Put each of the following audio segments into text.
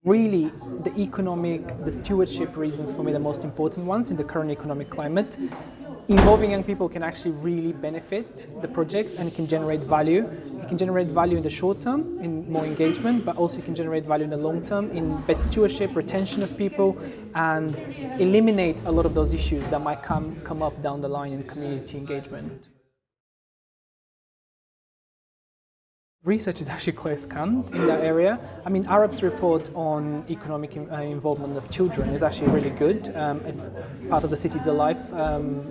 Really, the stewardship reasons for me, the most important ones in the current economic climate. Involving young people can actually really benefit the projects, and it can generate value. It can generate value in the short term, in more engagement, but also it can generate value in the long term, in better stewardship, retention of people, and eliminate a lot of those issues that might come up down the line in community engagement. Research is actually quite scant in that area. I mean, Arab's report on economic involvement of children is actually really good. It's part of the Cities Alive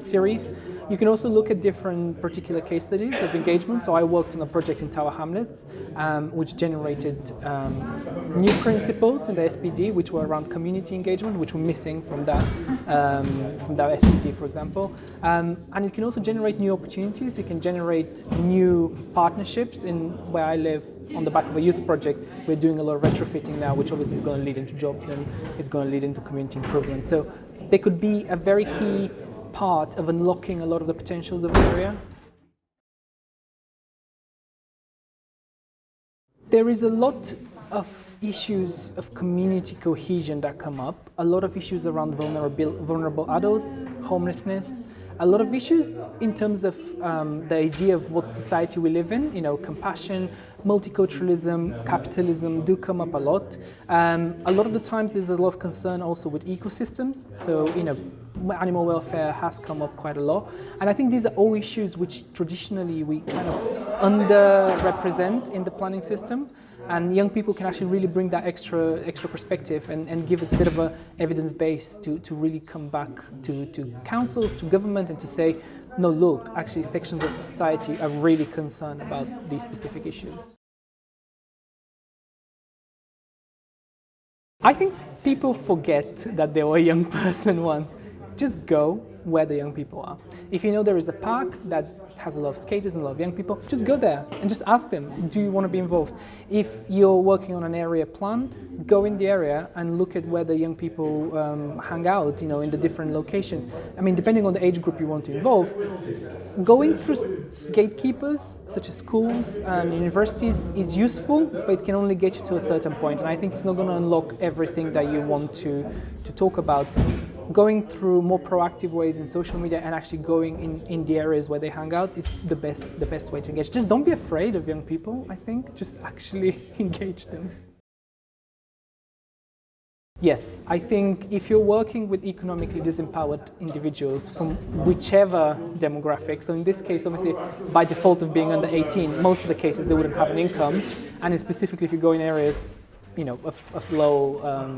series. You can also look at different particular case studies of engagement. So I worked on a project in Tower Hamlets, which generated new principles in the SPD, which were around community engagement, which were missing from that SPD, for example. And it can also generate new opportunities. It can generate new partnerships. In where I live, on the back of a youth project, we're doing a lot of retrofitting now, which obviously is going to lead into jobs and it's going to lead into community improvement. So they could be a very key part of unlocking a lot of the potentials of the area. There is a lot of issues of community cohesion that come up, a lot of issues around vulnerable adults, homelessness, a lot of issues in terms of the idea of what society we live in, compassion, multiculturalism, capitalism do come up a lot. A lot of the times there's a lot of concern also with ecosystems. So, animal welfare has come up quite a lot. And I think these are all issues which traditionally we kind of underrepresent in the planning system. And young people can actually really bring that extra perspective and give us a bit of an evidence base to really come back to councils, to government, and to say, no, look, actually sections of society are really concerned about these specific issues. I think people forget that they were a young person once. Just go where the young people are. If you know there is a park that has a lot of skaters and a lot of young people, just go there and just ask them, do you want to be involved? If you're working on an area plan, go in the area and look at where the young people hang out, in the different locations. I mean, depending on the age group you want to involve, going through gatekeepers such as schools and universities is useful, but it can only get you to a certain point. And I think it's not going to unlock everything that you want to talk about. Going through more proactive ways in social media and actually going in the areas where they hang out is the best way to engage. Just don't be afraid of young people, I think. Just actually engage them. Yes, I think if you're working with economically disempowered individuals from whichever demographic, so in this case, obviously, by default of being under 18, most of the cases they wouldn't have an income, and specifically if you go in areas of low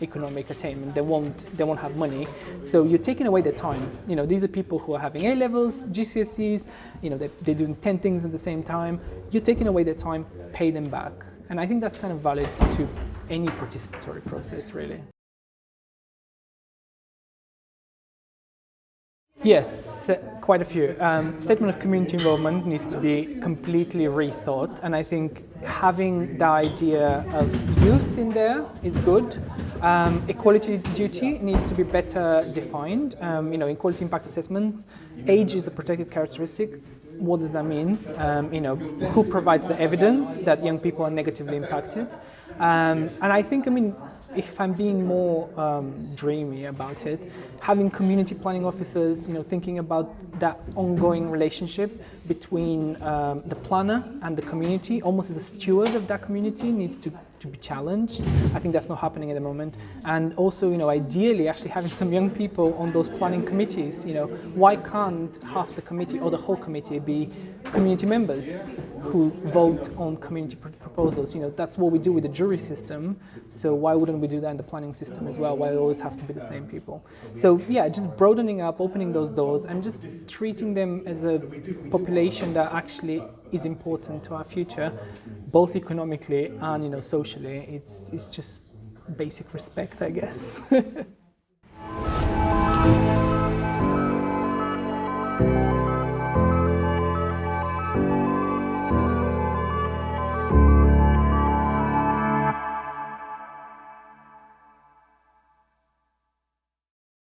economic attainment, they won't have money. So you're taking away their time. These are people who are having A-levels, GCSEs, they're doing 10 things at the same time. You're taking away their time, pay them back. And I think that's kind of valid to any participatory process, really. Yes, quite a few. Statement of community involvement needs to be completely rethought, and I think having the idea of youth in there is good. Equality duty needs to be better defined. In quality impact assessments, age is a protected characteristic. What does that mean? Who provides the evidence that young people are negatively impacted? And I think, if I'm being more dreamy about it, having community planning officers, thinking about that ongoing relationship between the planner and the community, almost as a steward of that community, needs to be challenged. I think that's not happening at the moment. And also, ideally, actually having some young people on those planning committees. Why can't half the committee or the whole committee be community members who vote on community proposals? That's what we do with the jury system. So why wouldn't we do that in the planning system as well? Why it always have to be the same people? So yeah, just broadening up, opening those doors, and just treating them as a population that actually is important to our future, both economically and socially. It's just basic respect, I guess.